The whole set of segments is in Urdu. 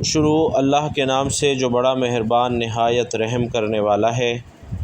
شروع اللہ کے نام سے جو بڑا مہربان نہایت رحم کرنے والا ہے۔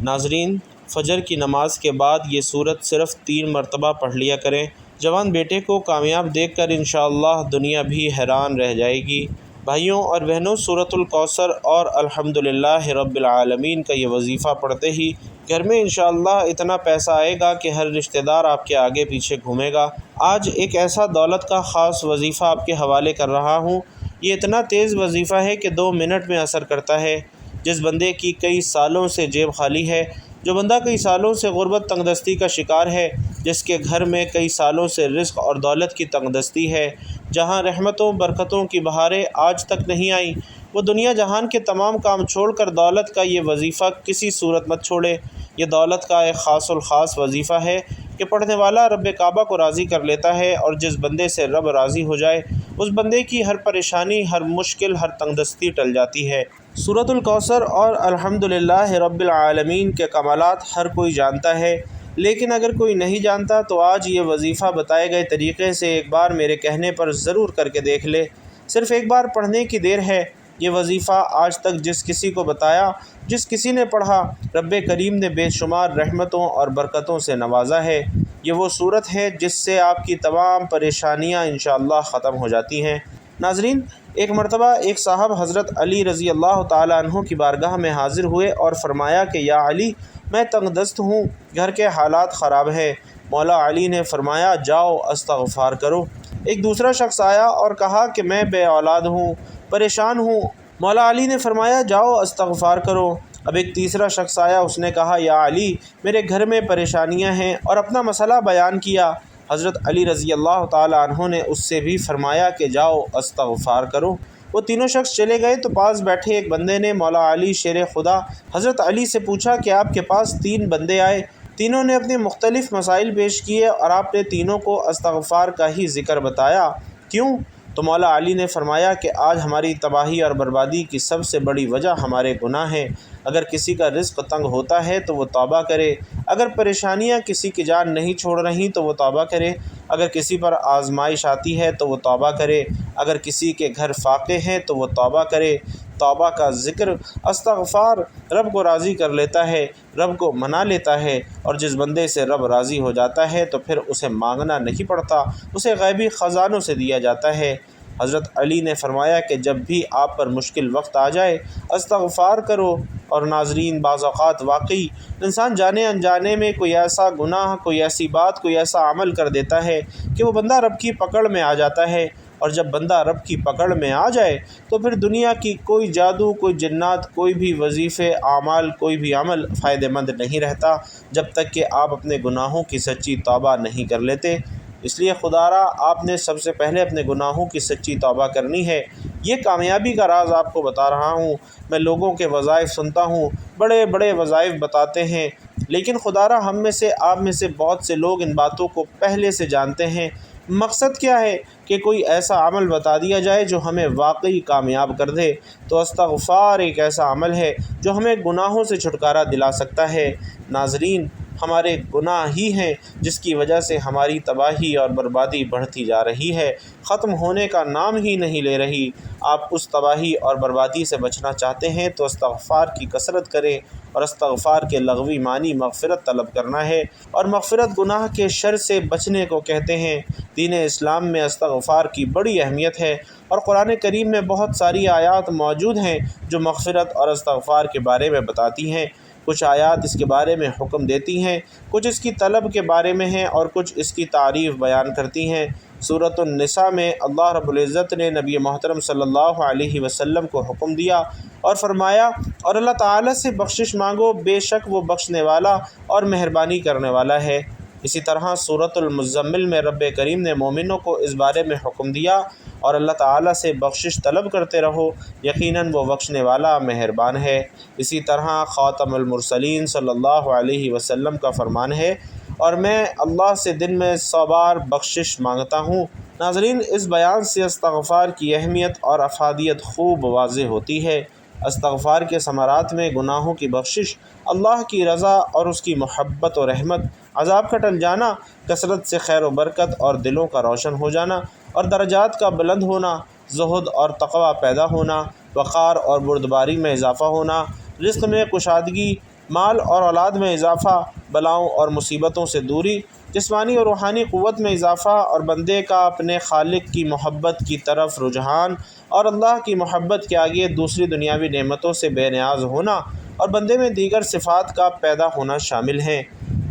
ناظرین، فجر کی نماز کے بعد یہ سورت صرف 3 مرتبہ پڑھ لیا کریں۔ جوان بیٹے کو کامیاب دیکھ کر انشاءاللہ دنیا بھی حیران رہ جائے گی۔ بھائیوں اور بہنوں، سورۃ الکوثر اور الحمدللہ رب العالمین کا یہ وظیفہ پڑھتے ہی گھر میں انشاءاللہ اتنا پیسہ آئے گا کہ ہر رشتہ دار آپ کے آگے پیچھے گھومے گا۔ آج ایک ایسا دولت کا خاص وظیفہ آپ کے حوالے کر رہا ہوں۔ یہ اتنا تیز وظیفہ ہے کہ 2 منٹ میں اثر کرتا ہے۔ جس بندے کی کئی سالوں سے جیب خالی ہے، جو بندہ کئی سالوں سے غربت تنگ دستی کا شکار ہے، جس کے گھر میں کئی سالوں سے رزق اور دولت کی تنگ دستی ہے، جہاں رحمتوں برکتوں کی بہاریں آج تک نہیں آئیں، وہ دنیا جہان کے تمام کام چھوڑ کر دولت کا یہ وظیفہ کسی صورت مت چھوڑے۔ یہ دولت کا ایک خاص الخاص وظیفہ ہے کہ پڑھنے والا رب کعبہ کو راضی کر لیتا ہے، اور جس بندے سے رب راضی ہو جائے اس بندے کی ہر پریشانی، ہر مشکل، ہر تنگ دستی ٹل جاتی ہے۔ سورۃ الکوثر اور الحمدللہ رب العالمین کے کمالات ہر کوئی جانتا ہے، لیکن اگر کوئی نہیں جانتا تو آج یہ وظیفہ بتائے گئے طریقے سے ایک بار میرے کہنے پر ضرور کر کے دیکھ لے۔ صرف ایک بار پڑھنے کی دیر ہے۔ یہ وظیفہ آج تک جس کسی کو بتایا، جس کسی نے پڑھا، رب کریم نے بے شمار رحمتوں اور برکتوں سے نوازا ہے۔ یہ وہ صورت ہے جس سے آپ کی تمام پریشانیاں انشاءاللہ ختم ہو جاتی ہیں۔ ناظرین، ایک مرتبہ ایک صاحب حضرت علی رضی اللہ تعالیٰ عنہ کی بارگاہ میں حاضر ہوئے اور فرمایا کہ یا علی، میں تنگ دست ہوں، گھر کے حالات خراب ہیں۔ مولا علی نے فرمایا جاؤ استغفار کرو۔ ایک دوسرا شخص آیا اور کہا کہ میں بے اولاد ہوں، پریشان ہوں۔ مولا علی نے فرمایا جاؤ استغفار کرو۔ اب ایک تیسرا شخص آیا، اس نے کہا یا علی، میرے گھر میں پریشانیاں ہیں، اور اپنا مسئلہ بیان کیا۔ حضرت علی رضی اللہ تعالیٰ عنہ نے اس سے بھی فرمایا کہ جاؤ استغفار کرو۔ وہ تینوں شخص چلے گئے تو پاس بیٹھے ایک بندے نے مولا علی شیر خدا حضرت علی سے پوچھا کہ آپ کے پاس 3 بندے آئے، تینوں نے اپنے مختلف مسائل پیش کیے اور آپ نے تینوں کو استغفار کا ہی ذکر بتایا، کیوں؟ تو مولا علی نے فرمایا کہ آج ہماری تباہی اور بربادی کی سب سے بڑی وجہ ہمارے گناہ ہیں۔ اگر کسی کا رزق تنگ ہوتا ہے تو وہ توبہ کرے، اگر پریشانیاں کسی کی جان نہیں چھوڑ رہیں تو وہ توبہ کرے، اگر کسی پر آزمائش آتی ہے تو وہ توبہ کرے، اگر کسی کے گھر فاقے ہیں تو وہ توبہ کرے۔ توبہ کا ذکر، استغفار رب کو راضی کر لیتا ہے، رب کو منا لیتا ہے، اور جس بندے سے رب راضی ہو جاتا ہے تو پھر اسے مانگنا نہیں پڑتا، اسے غیبی خزانوں سے دیا جاتا ہے۔ حضرت علی نے فرمایا کہ جب بھی آپ پر مشکل وقت آ جائے استغفار کرو۔ اور ناظرین، بعض اوقات واقعی انسان جانے انجانے میں کوئی ایسا گناہ، کوئی ایسی بات، کوئی ایسا عمل کر دیتا ہے کہ وہ بندہ رب کی پکڑ میں آ جاتا ہے، اور جب بندہ رب کی پکڑ میں آ جائے تو پھر دنیا کی کوئی جادو، کوئی جنات، کوئی بھی وظیفے، اعمال، کوئی بھی عمل فائدہ مند نہیں رہتا جب تک کہ آپ اپنے گناہوں کی سچی توبہ نہیں کر لیتے۔ اس لیے خدارا آپ نے سب سے پہلے اپنے گناہوں کی سچی توبہ کرنی ہے۔ یہ کامیابی کا راز آپ کو بتا رہا ہوں۔ میں لوگوں کے وظائف سنتا ہوں، بڑے بڑے وظائف بتاتے ہیں، لیکن خدارا ہم میں سے، آپ میں سے بہت سے لوگ ان باتوں کو پہلے سے جانتے ہیں۔ مقصد کیا ہے کہ کوئی ایسا عمل بتا دیا جائے جو ہمیں واقعی کامیاب کر دے۔ تو استغفار ایک ایسا عمل ہے جو ہمیں گناہوں سے چھٹکارا دلا سکتا ہے۔ ناظرین، ہمارے گناہ ہی ہیں جس کی وجہ سے ہماری تباہی اور بربادی بڑھتی جا رہی ہے، ختم ہونے کا نام ہی نہیں لے رہی۔ آپ اس تباہی اور بربادی سے بچنا چاہتے ہیں تو استغفار کی کثرت کریں، اور استغفار کے لغوی معنی مغفرت طلب کرنا ہے، اور مغفرت گناہ کے شر سے بچنے کو کہتے ہیں۔ دین اسلام میں استغفار کی بڑی اہمیت ہے، اور قرآن کریم میں بہت ساری آیات موجود ہیں جو مغفرت اور استغفار کے بارے میں بتاتی ہیں۔ کچھ آیات اس کے بارے میں حکم دیتی ہیں، کچھ اس کی طلب کے بارے میں ہیں، اور کچھ اس کی تعریف بیان کرتی ہیں۔ سورۃ النساء میں اللہ رب العزت نے نبی محترم صلی اللہ علیہ وسلم کو حکم دیا اور فرمایا، اور اللہ تعالیٰ سے بخشش مانگو، بے شک وہ بخشنے والا اور مہربانی کرنے والا ہے۔ اسی طرح سورۃ المزمل میں رب کریم نے مومنوں کو اس بارے میں حکم دیا، اور اللہ تعالیٰ سے بخشش طلب کرتے رہو، یقیناً وہ بخشنے والا مہربان ہے۔ اسی طرح خاتم المرسلین صلی اللہ علیہ وسلم کا فرمان ہے، اور میں اللہ سے دن میں 100 بار بخشش مانگتا ہوں۔ ناظرین، اس بیان سے استغفار کی اہمیت اور افادیت خوب واضح ہوتی ہے۔ استغفار کے ثمرات میں گناہوں کی بخشش، اللہ کی رضا اور اس کی محبت و رحمت، عذاب کا ٹل جانا، کثرت سے خیر و برکت اور دلوں کا روشن ہو جانا، اور درجات کا بلند ہونا، زہد اور تقوی پیدا ہونا، وقار اور بردباری میں اضافہ ہونا، رزق میں کشادگی، مال اور اولاد میں اضافہ، بلاؤں اور مصیبتوں سے دوری، جسمانی اور روحانی قوت میں اضافہ، اور بندے کا اپنے خالق کی محبت کی طرف رجحان، اور اللہ کی محبت کے آگے دوسری دنیاوی نعمتوں سے بے نیاز ہونا، اور بندے میں دیگر صفات کا پیدا ہونا شامل ہیں۔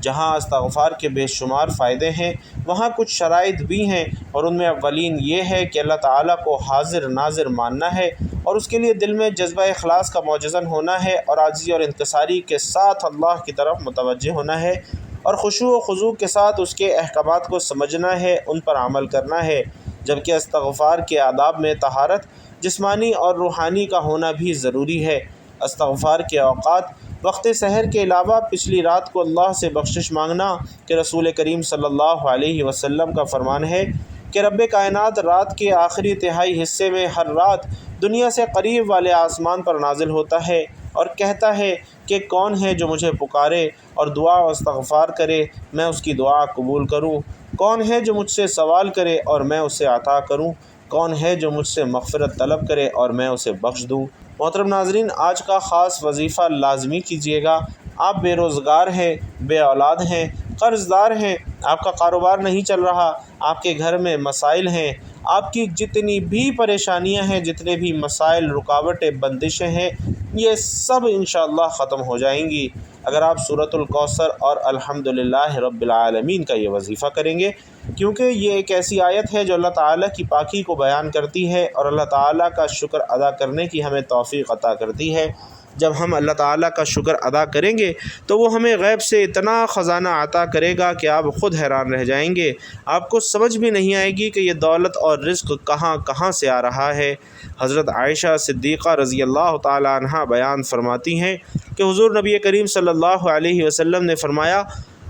جہاں استغفار کے بے شمار فائدے ہیں، وہاں کچھ شرائط بھی ہیں، اور ان میں اولین یہ ہے کہ اللہ تعالیٰ کو حاضر ناظر ماننا ہے، اور اس کے لیے دل میں جذبہ اخلاص کا موجزن ہونا ہے، اور عاجزی اور انکساری کے ساتھ اللہ کی طرف متوجہ ہونا ہے، اور خشوع و خضوع کے ساتھ اس کے احکامات کو سمجھنا ہے، ان پر عمل کرنا ہے۔ جبکہ استغفار کے آداب میں طہارت جسمانی اور روحانی کا ہونا بھی ضروری ہے۔ استغفار کے اوقات: وقت سحر کے علاوہ پچھلی رات کو اللہ سے بخشش مانگنا، کہ رسول کریم صلی اللہ علیہ وسلم کا فرمان ہے کہ رب کائنات رات کے آخری تہائی حصے میں ہر رات دنیا سے قریب والے آسمان پر نازل ہوتا ہے اور کہتا ہے کہ کون ہے جو مجھے پکارے اور دعا و استغفار کرے، میں اس کی دعا قبول کروں، کون ہے جو مجھ سے سوال کرے اور میں اسے عطا کروں، کون ہے جو مجھ سے مغفرت طلب کرے اور میں اسے بخش دوں۔ محترم ناظرین، آج کا خاص وظیفہ لازمی کیجیے گا۔ آپ بے روزگار ہیں، بے اولاد ہیں، قرض دار ہیں، آپ کا کاروبار نہیں چل رہا، آپ کے گھر میں مسائل ہیں، آپ کی جتنی بھی پریشانیاں ہیں، جتنے بھی مسائل، رکاوٹیں، بندشیں ہیں، یہ سب انشاءاللہ ختم ہو جائیں گی اگر آپ سورۃ الکوثر اور الحمدللہ رب العالمین کا یہ وظیفہ کریں گے، کیونکہ یہ ایک ایسی آیت ہے جو اللہ تعالیٰ کی پاکی کو بیان کرتی ہے اور اللہ تعالیٰ کا شکر ادا کرنے کی ہمیں توفیق عطا کرتی ہے۔ جب ہم اللہ تعالیٰ کا شکر ادا کریں گے تو وہ ہمیں غیب سے اتنا خزانہ عطا کرے گا کہ آپ خود حیران رہ جائیں گے، آپ کو سمجھ بھی نہیں آئے گی کہ یہ دولت اور رزق کہاں کہاں سے آ رہا ہے۔ حضرت عائشہ صدیقہ رضی اللہ تعالی عنہا بیان فرماتی ہیں کہ حضور نبی کریم صلی اللہ علیہ وسلم نے فرمایا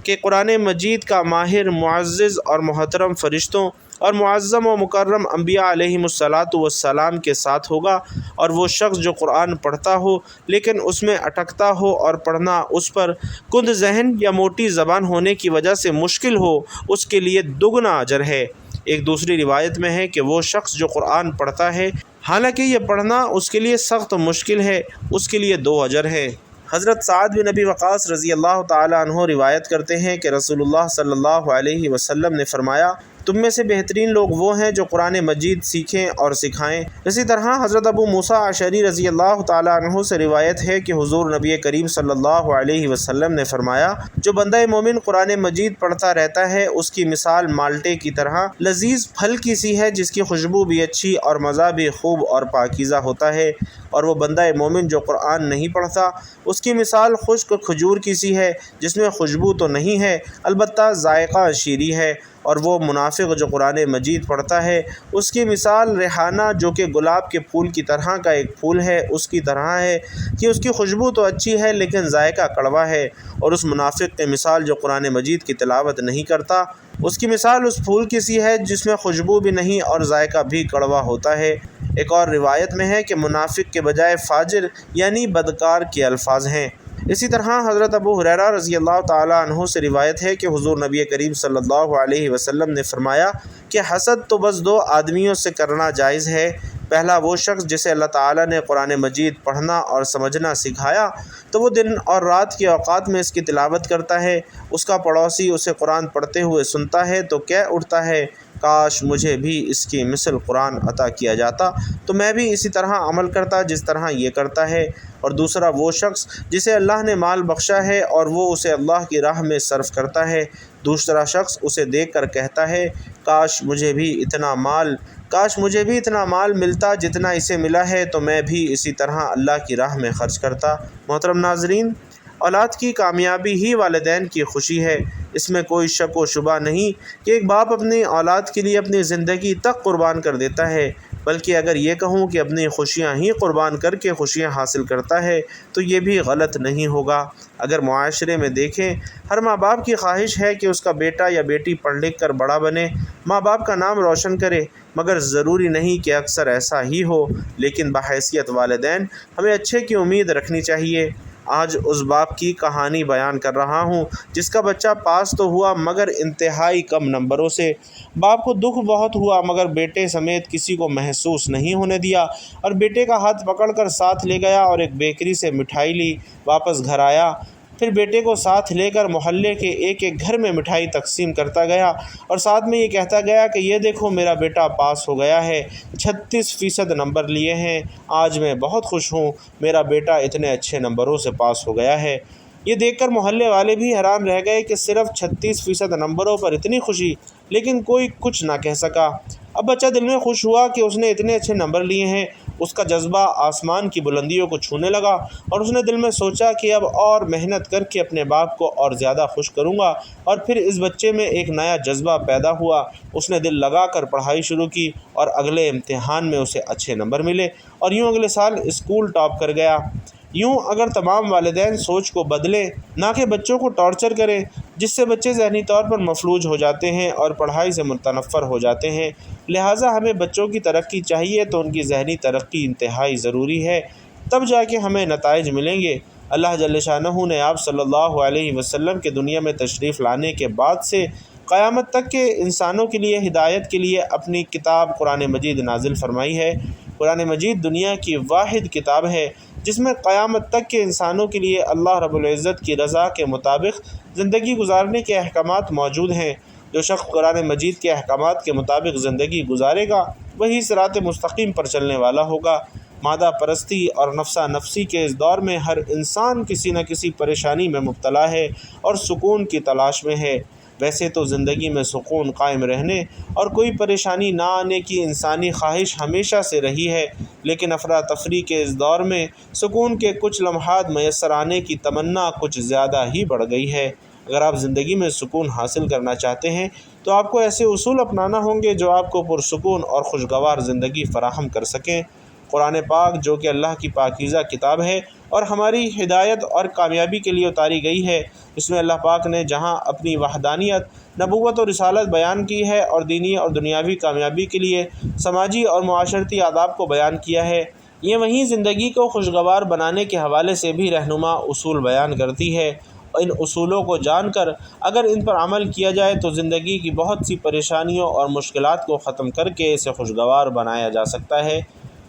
کہ قرآن مجید کا ماہر معزز اور محترم فرشتوں اور معظم و مکرم انبیاء علیہم السلام کے ساتھ ہوگا، اور وہ شخص جو قرآن پڑھتا ہو لیکن اس میں اٹکتا ہو اور پڑھنا اس پر کند ذہن یا موٹی زبان ہونے کی وجہ سے مشکل ہو، اس کے لیے دگنا اجر ہے۔ ایک دوسری روایت میں ہے کہ وہ شخص جو قرآن پڑھتا ہے حالانکہ یہ پڑھنا اس کے لیے سخت مشکل ہے، اس کے لیے 2 اجر ہے۔ حضرت سعد بن ابی وقاص رضی اللہ تعالی عنہ روایت کرتے ہیں کہ رسول اللہ صلی اللہ علیہ وسلم نے فرمایا، تم میں سے بہترین لوگ وہ ہیں جو قرآن مجید سیکھیں اور سکھائیں۔ اسی طرح حضرت ابو موسیٰ اشعری رضی اللہ تعالی عنہ سے روایت ہے کہ حضور نبی کریم صلی اللہ علیہ وسلم نے فرمایا، جو بندہ مومن قرآن مجید پڑھتا رہتا ہے اس کی مثال مالٹے کی طرح لذیذ پھل کی سی ہے جس کی خوشبو بھی اچھی اور مزہ بھی خوب اور پاکیزہ ہوتا ہے، اور وہ بندہ مومن جو قرآن نہیں پڑھتا اس کی مثال خشک کھجور کی سی ہے جس میں خوشبو تو نہیں ہے البتہ ذائقہ شیریں ہے، اور وہ منافق جو قرآن مجید پڑھتا ہے اس کی مثال ریحانہ جو کہ گلاب کے پھول کی طرح کا ایک پھول ہے اس کی طرح ہے کہ اس کی خوشبو تو اچھی ہے لیکن ذائقہ کڑوا ہے، اور اس منافق کی مثال جو قرآن مجید کی تلاوت نہیں کرتا اس کی مثال اس پھول کی سی ہے جس میں خوشبو بھی نہیں اور ذائقہ بھی کڑوا ہوتا ہے۔ ایک اور روایت میں ہے کہ منافق کے بجائے فاجر یعنی بدکار کے الفاظ ہیں۔ اسی طرح حضرت ابو ہریرہ رضی اللہ تعالی عنہ سے روایت ہے کہ حضور نبی کریم صلی اللہ علیہ وسلم نے فرمایا کہ حسد تو بس 2 آدمیوں سے کرنا جائز ہے، پہلا وہ شخص جسے اللہ تعالیٰ نے قرآن مجید پڑھنا اور سمجھنا سکھایا تو وہ دن اور رات کے اوقات میں اس کی تلاوت کرتا ہے، اس کا پڑوسی اسے قرآن پڑھتے ہوئے سنتا ہے تو کہہ اٹھتا ہے، کاش مجھے بھی اس کی مثل قرآن عطا کیا جاتا تو میں بھی اسی طرح عمل کرتا جس طرح یہ کرتا ہے۔ اور دوسرا وہ شخص جسے اللہ نے مال بخشا ہے اور وہ اسے اللہ کی راہ میں صرف کرتا ہے، دوسرا شخص اسے دیکھ کر کہتا ہے، کاش مجھے بھی اتنا مال ملتا جتنا اسے ملا ہے تو میں بھی اسی طرح اللہ کی راہ میں خرچ کرتا۔ محترم ناظرین، اولاد کی کامیابی ہی والدین کی خوشی ہے، اس میں کوئی شک و شبہ نہیں کہ ایک باپ اپنی اولاد کے لیے اپنی زندگی تک قربان کر دیتا ہے، بلکہ اگر یہ کہوں کہ اپنی خوشیاں ہی قربان کر کے خوشیاں حاصل کرتا ہے تو یہ بھی غلط نہیں ہوگا۔ اگر معاشرے میں دیکھیں، ہر ماں باپ کی خواہش ہے کہ اس کا بیٹا یا بیٹی پڑھ لکھ کر بڑا بنے، ماں باپ کا نام روشن کرے، مگر ضروری نہیں کہ اکثر ایسا ہی ہو، لیکن بحیثیت والدین ہمیں اچھے کی امید رکھنی چاہیے۔ آج اس باپ کی کہانی بیان کر رہا ہوں جس کا بچہ پاس تو ہوا مگر انتہائی کم نمبروں سے۔ باپ کو دکھ بہت ہوا مگر بیٹے سمیت کسی کو محسوس نہیں ہونے دیا، اور بیٹے کا ہاتھ پکڑ کر ساتھ لے گیا اور ایک بیکری سے مٹھائی لی، واپس گھر آیا۔ پھر بیٹے کو ساتھ لے کر محلے کے ایک ایک گھر میں مٹھائی تقسیم کرتا گیا اور ساتھ میں یہ کہتا گیا کہ یہ دیکھو میرا بیٹا پاس ہو گیا ہے، 36% نمبر لیے ہیں، آج میں بہت خوش ہوں، میرا بیٹا اتنے اچھے نمبروں سے پاس ہو گیا ہے۔ یہ دیکھ کر محلے والے بھی حیران رہ گئے کہ صرف 36% نمبروں پر اتنی خوشی، لیکن کوئی کچھ نہ کہہ سکا۔ اب بچہ دل میں خوش ہوا کہ اس نے اتنے اچھے نمبر لیے ہیں، اس کا جذبہ آسمان کی بلندیوں کو چھونے لگا اور اس نے دل میں سوچا کہ اب اور محنت کر کے اپنے باپ کو اور زیادہ خوش کروں گا، اور پھر اس بچے میں ایک نیا جذبہ پیدا ہوا، اس نے دل لگا کر پڑھائی شروع کی اور اگلے امتحان میں اسے اچھے نمبر ملے اور یوں اگلے سال اسکول ٹاپ کر گیا۔ یوں اگر تمام والدین سوچ کو بدلیں، نہ کہ بچوں کو ٹارچر کریں، جس سے بچے ذہنی طور پر مفلوج ہو جاتے ہیں اور پڑھائی سے متنفر ہو جاتے ہیں۔ لہٰذا ہمیں بچوں کی ترقی چاہیے تو ان کی ذہنی ترقی انتہائی ضروری ہے، تب جا کے ہمیں نتائج ملیں گے۔ اللہ جل شانہ نے آپ صلی اللہ علیہ وسلم کے دنیا میں تشریف لانے کے بعد سے قیامت تک کے انسانوں کے لیے ہدایت کے لیے اپنی کتاب قرآن مجید نازل فرمائی ہے۔ قرآن مجید دنیا کی واحد کتاب ہے جس میں قیامت تک کے انسانوں کے لیے اللہ رب العزت کی رضا کے مطابق زندگی گزارنے کے احکامات موجود ہیں۔ جو شخص قرآن مجید کے احکامات کے مطابق زندگی گزارے گا وہی صراط مستقیم پر چلنے والا ہوگا۔ مادہ پرستی اور نفسا نفسی کے اس دور میں ہر انسان کسی نہ کسی پریشانی میں مبتلا ہے اور سکون کی تلاش میں ہے۔ ویسے تو زندگی میں سکون قائم رہنے اور کوئی پریشانی نہ آنے کی انسانی خواہش ہمیشہ سے رہی ہے، لیکن افراتفری کے اس دور میں سکون کے کچھ لمحات میسر آنے کی تمنا کچھ زیادہ ہی بڑھ گئی ہے۔ اگر آپ زندگی میں سکون حاصل کرنا چاہتے ہیں تو آپ کو ایسے اصول اپنانا ہوں گے جو آپ کو پرسکون اور خوشگوار زندگی فراہم کر سکیں۔ قرآن پاک جو کہ اللہ کی پاکیزہ کتاب ہے اور ہماری ہدایت اور کامیابی کے لیے اتاری گئی ہے، اس میں اللہ پاک نے جہاں اپنی وحدانیت، نبوت اور رسالت بیان کی ہے اور دینی اور دنیاوی کامیابی کے لیے سماجی اور معاشرتی آداب کو بیان کیا ہے، یہ وہیں زندگی کو خوشگوار بنانے کے حوالے سے بھی رہنما اصول بیان کرتی ہے۔ ان اصولوں کو جان کر اگر ان پر عمل کیا جائے تو زندگی کی بہت سی پریشانیوں اور مشکلات کو ختم کر کے اسے خوشگوار بنایا جا سکتا ہے۔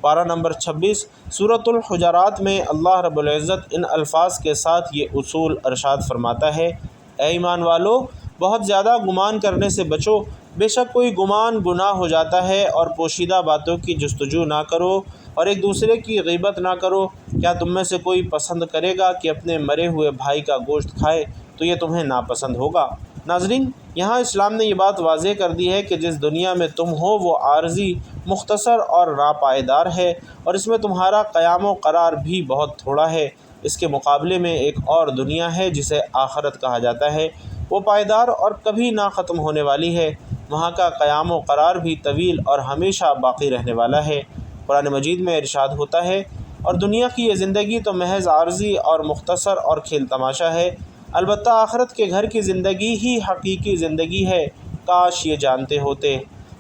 پارہ نمبر 26 سورۃ الحجرات میں اللہ رب العزت ان الفاظ کے ساتھ یہ اصول ارشاد فرماتا ہے: اے ایمان والو، بہت زیادہ گمان کرنے سے بچو، بے شک کوئی گمان گناہ ہو جاتا ہے، اور پوشیدہ باتوں کی جستجو نہ کرو اور ایک دوسرے کی غیبت نہ کرو۔ کیا تم میں سے کوئی پسند کرے گا کہ اپنے مرے ہوئے بھائی کا گوشت کھائے تو یہ تمہیں ناپسند ہوگا۔ ناظرین، یہاں اسلام نے یہ بات واضح کر دی ہے کہ جس دنیا میں تم ہو وہ عارضی، مختصر اور ناپائیدار ہے، اور اس میں تمہارا قیام و قرار بھی بہت تھوڑا ہے۔ اس کے مقابلے میں ایک اور دنیا ہے جسے آخرت کہا جاتا ہے، وہ پائیدار اور کبھی نہ ختم ہونے والی ہے، وہاں کا قیام و قرار بھی طویل اور ہمیشہ باقی رہنے والا ہے۔ قرآن مجید میں ارشاد ہوتا ہے: اور دنیا کی یہ زندگی تو محض عارضی اور مختصر اور کھیل تماشا ہے، البتہ آخرت کے گھر کی زندگی ہی حقیقی زندگی ہے، کاش یہ جانتے ہوتے۔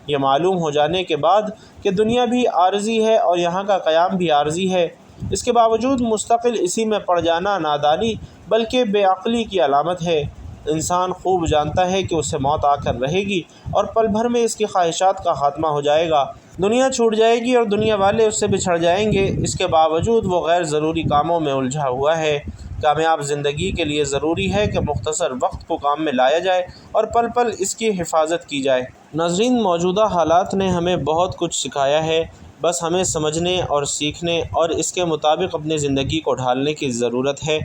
یہ معلوم ہو جانے کے بعد کہ دنیا بھی عارضی ہے اور یہاں کا قیام بھی عارضی ہے، اس کے باوجود مستقل اسی میں پڑ جانا نادانی بلکہ بے عقلی کی علامت ہے۔ انسان خوب جانتا ہے کہ اسے موت آ کر رہے گی اور پل بھر میں اس کی خواہشات کا خاتمہ ہو جائے گا، دنیا چھوٹ جائے گی اور دنیا والے اس سے بچھڑ جائیں گے، اس کے باوجود وہ غیر ضروری کاموں میں الجھا ہوا ہے۔ کامیاب زندگی کے لیے ضروری ہے کہ مختصر وقت کو کام میں لایا جائے اور پل پل اس کی حفاظت کی جائے۔ ناظرین، موجودہ حالات نے ہمیں بہت کچھ سکھایا ہے، بس ہمیں سمجھنے اور سیکھنے اور اس کے مطابق اپنی زندگی کو ڈھالنے کی ضرورت ہے۔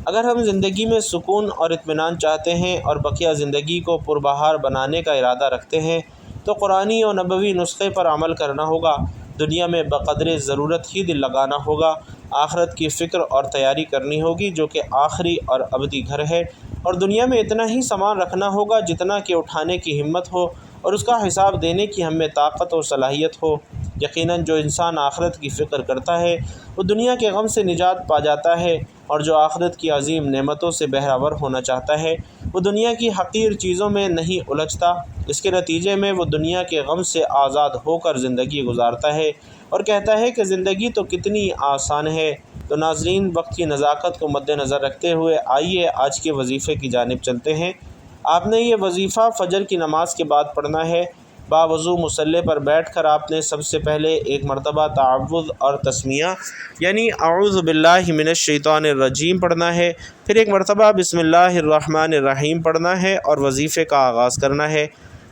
اگر ہم زندگی میں سکون اور اطمینان چاہتے ہیں اور بقیہ زندگی کو پربہار بنانے کا ارادہ رکھتے ہیں تو قرآنی اور نبوی نسخے پر عمل کرنا ہوگا، دنیا میں بقدر ضرورت ہی دل لگانا ہوگا، آخرت کی فکر اور تیاری کرنی ہوگی جو کہ آخری اور ابدی گھر ہے، اور دنیا میں اتنا ہی سامان رکھنا ہوگا جتنا کہ اٹھانے کی ہمت ہو اور اس کا حساب دینے کی ہم میں طاقت و صلاحیت ہو۔ یقیناً جو انسان آخرت کی فکر کرتا ہے وہ دنیا کے غم سے نجات پا جاتا ہے، اور جو آخرت کی عظیم نعمتوں سے بہرہ ور ہونا چاہتا ہے وہ دنیا کی حقیر چیزوں میں نہیں الجھتا۔ اس کے نتیجے میں وہ دنیا کے غم سے آزاد ہو کر زندگی گزارتا ہے اور کہتا ہے کہ زندگی تو کتنی آسان ہے۔ تو ناظرین، وقت کی نزاکت کو مد نظر رکھتے ہوئے آئیے آج کے وظیفے کی جانب چلتے ہیں۔ آپ نے یہ وظیفہ فجر کی نماز کے بعد پڑھنا ہے۔ باوضو مصلی پر بیٹھ کر آپ نے سب سے پہلے ایک مرتبہ تعوذ اور تسمیہ یعنی اعوذ باللہ من الشیطان الرجیم پڑھنا ہے، پھر ایک مرتبہ بسم اللہ الرحمن الرحیم پڑھنا ہے اور وظیفے کا آغاز کرنا ہے۔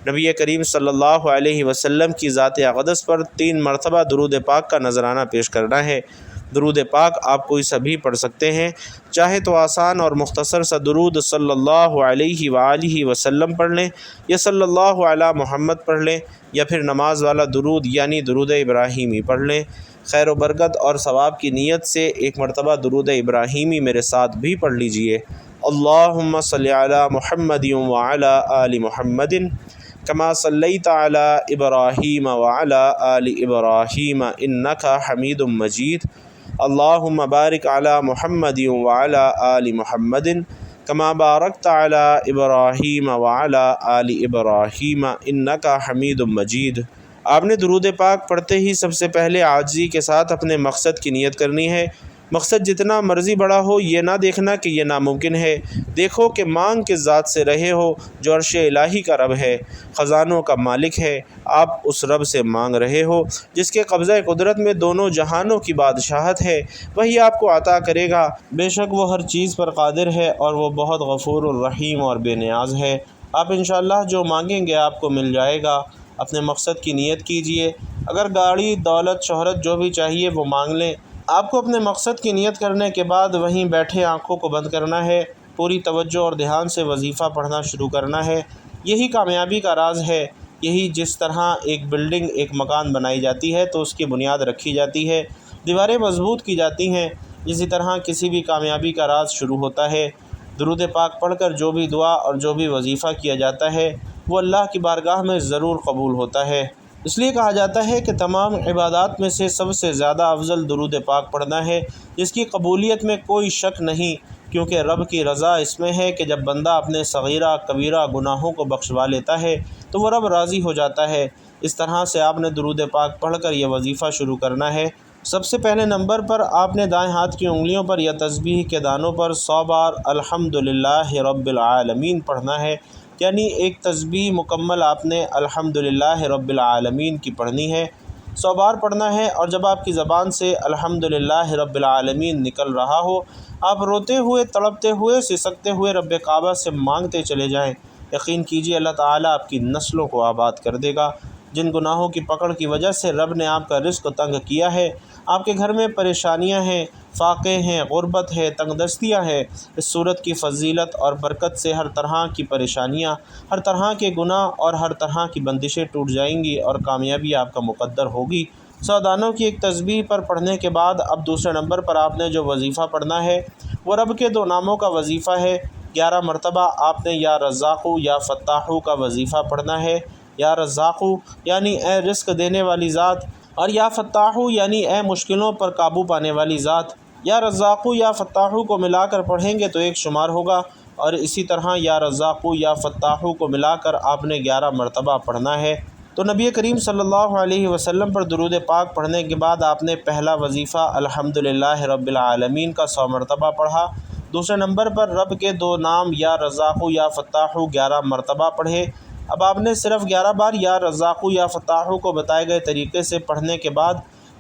نبی کریم صلی اللہ علیہ وسلم کی ذات اقدس پر 3 مرتبہ درود پاک کا نذرانہ پیش کرنا ہے۔ درود پاک آپ کوئی سبھی پڑھ سکتے ہیں، چاہے تو آسان اور مختصر سا درود صلی اللہ علیہ وآلہ وسلم پڑھ لیں یا صلی اللہ علی محمد پڑھ لیں، یا پھر نماز والا درود یعنی درود ابراہیمی پڑھ لیں۔ خیر و برکت اور ثواب کی نیت سے ایک مرتبہ درود ابراہیمی میرے ساتھ بھی پڑھ لیجئے۔ اللہم صلی علی محمد وعلی آل محمد کما صلیت علی ابراہیم وعلی آل ابراہیم انک حمید مجید۔ اللہم بارک علی محمد وعلی آل محمد کما بارکت علی ابراہیم وعلی آل ابراہیم انک حمید مجید۔ آپ نے درود پاک پڑھتے ہی سب سے پہلے عاجزی کے ساتھ اپنے مقصد کی نیت کرنی ہے۔ مقصد جتنا مرضی بڑا ہو یہ نہ دیکھنا کہ یہ ناممکن ہے، دیکھو کہ مانگ کس ذات سے رہے ہو جو عرش الہی کا رب ہے، خزانوں کا مالک ہے۔ آپ اس رب سے مانگ رہے ہو جس کے قبضہ قدرت میں دونوں جہانوں کی بادشاہت ہے، وہی آپ کو عطا کرے گا۔ بے شک وہ ہر چیز پر قادر ہے اور وہ بہت غفور الرحیم اور بے نیاز ہے۔ آپ انشاءاللہ جو مانگیں گے آپ کو مل جائے گا۔ اپنے مقصد کی نیت کیجئے۔ اگر گاڑی، دولت، شہرت جو بھی چاہیے وہ مانگ لیں۔ آپ کو اپنے مقصد کی نیت کرنے کے بعد وہیں بیٹھے آنکھوں کو بند کرنا ہے، پوری توجہ اور دھیان سے وظیفہ پڑھنا شروع کرنا ہے۔ یہی کامیابی کا راز ہے۔ یہی جس طرح ایک بلڈنگ، ایک مکان بنائی جاتی ہے تو اس کی بنیاد رکھی جاتی ہے، دیواریں مضبوط کی جاتی ہیں، اسی طرح کسی بھی کامیابی کا راز شروع ہوتا ہے۔ درود پاک پڑھ کر جو بھی دعا اور جو بھی وظیفہ کیا جاتا ہے وہ اللہ کی بارگاہ میں ضرور قبول ہوتا ہے۔ اس لیے کہا جاتا ہے کہ تمام عبادات میں سے سب سے زیادہ افضل درود پاک پڑھنا ہے، جس کی قبولیت میں کوئی شک نہیں، کیونکہ رب کی رضا اس میں ہے کہ جب بندہ اپنے صغیرہ کبیرہ گناہوں کو بخشوا لیتا ہے تو وہ رب راضی ہو جاتا ہے۔ اس طرح سے آپ نے درود پاک پڑھ کر یہ وظیفہ شروع کرنا ہے۔ سب سے پہلے نمبر پر آپ نے دائیں ہاتھ کی انگلیوں پر یا تسبیح کے دانوں پر 100 بار الحمدللہ رب العالمین پڑھنا ہے، یعنی ایک تسبیح مکمل آپ نے الحمدللہ رب العالمین کی پڑھنی ہے، 100 بار پڑھنا ہے۔ اور جب آپ کی زبان سے الحمدللہ رب العالمین نکل رہا ہو، آپ روتے ہوئے، تڑپتے ہوئے، سسکتے ہوئے رب کعبہ سے مانگتے چلے جائیں۔ یقین کیجیے اللہ تعالیٰ آپ کی نسلوں کو آباد کر دے گا۔ جن گناہوں کی پکڑ کی وجہ سے رب نے آپ کا رزق تنگ کیا ہے، آپ کے گھر میں پریشانیاں ہیں، فاقے ہیں، غربت ہے، تنگ دستیاں ہیں، اس صورت کی فضیلت اور برکت سے ہر طرح کی پریشانیاں، ہر طرح کے گناہ اور ہر طرح کی بندشیں ٹوٹ جائیں گی اور کامیابی آپ کا مقدر ہوگی۔ 100 دانوں کی ایک تسبیح پر پڑھنے کے بعد اب دوسرے نمبر پر آپ نے جو وظیفہ پڑھنا ہے وہ رب کے 2 ناموں کا وظیفہ ہے۔ 11 مرتبہ آپ نے یا رزاقو یا فتاحو کا وظیفہ پڑھنا ہے۔ یا رزاقو یعنی اے رزق دینے والی ذات، اور یا فتاحو یعنی اے مشکلوں پر قابو پانے والی ذات۔ یا رزاقو یا فتاحو کو ملا کر پڑھیں گے تو ایک شمار ہوگا، اور اسی طرح یا رزاقو یا فتاحو کو ملا کر آپ نے 11 مرتبہ پڑھنا ہے۔ تو نبی کریم صلی اللہ علیہ وسلم پر درود پاک پڑھنے کے بعد آپ نے پہلا وظیفہ الحمدللہ رب العالمین کا 100 مرتبہ پڑھا۔ دوسرے نمبر پر رب کے 2 نام یا رزاقو یا فتاحو 11 مرتبہ پڑھے۔ اب آپ نے صرف 11 بار یا رزاقو یا فتاحو کو بتائے گئے طریقے سے پڑھنے کے بعد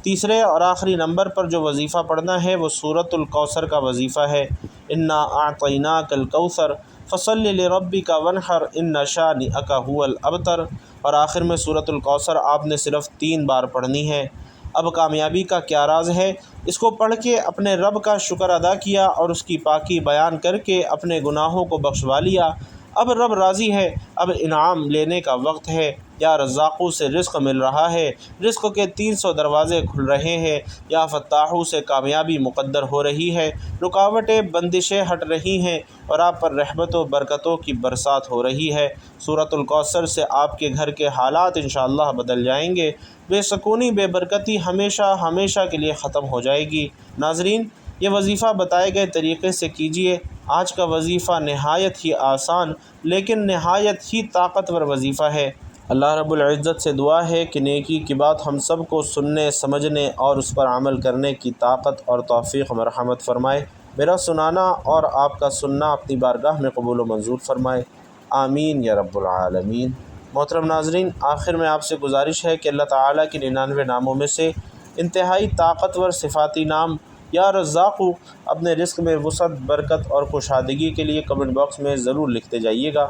تیسرے اور آخری نمبر پر جو وظیفہ پڑھنا ہے وہ سورۃ الکوثر کا وظیفہ ہے۔ انا اعطیناک الکوثر فصل لربک وانحر ان شانئک هو الابتر، اور آخر میں سورۃ الکوثر آپ نے صرف 3 بار پڑھنی ہے۔ اب کامیابی کا کیا راز ہے؟ اس کو پڑھ کے اپنے رب کا شکر ادا کیا اور اس کی پاکی بیان کر کے اپنے گناہوں کو بخشوا لیا۔ اب رب راضی ہے، اب انعام لینے کا وقت ہے۔ یا رزاقو سے رزق مل رہا ہے، رزق کے 300 دروازے کھل رہے ہیں۔ یا فتاحو سے کامیابی مقدر ہو رہی ہے، رکاوٹیں، بندشیں ہٹ رہی ہیں اور آپ پر رحمت و برکتوں کی برسات ہو رہی ہے۔ سورۃ الکوثر سے آپ کے گھر کے حالات انشاءاللہ بدل جائیں گے۔ بے سکونی بے برکتی ہمیشہ ہمیشہ کے لیے ختم ہو جائے گی۔ ناظرین، یہ وظیفہ بتائے گئے طریقے سے کیجیے۔ آج کا وظیفہ نہایت ہی آسان لیکن نہایت ہی طاقتور وظیفہ ہے۔ اللہ رب العزت سے دعا ہے کہ نیکی کی بات ہم سب کو سننے، سمجھنے اور اس پر عمل کرنے کی طاقت اور توفیق مرحمت فرمائے۔ میرا سنانا اور آپ کا سننا اپنی بارگاہ میں قبول و منظور فرمائے، آمین یا رب العالمین۔ محترم ناظرین، آخر میں آپ سے گزارش ہے کہ اللہ تعالیٰ کے 99 ناموں میں سے انتہائی طاقتور صفاتی نام یا رزاق اپنے رزق میں وسعت، برکت اور کشادگی کے لیے کمنٹ باکس میں ضرور لکھتے جائیے گا۔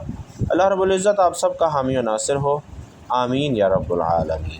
اللہ رب العزت آپ سب کا حامی و ناصر ہو، آمین یا رب العالمین۔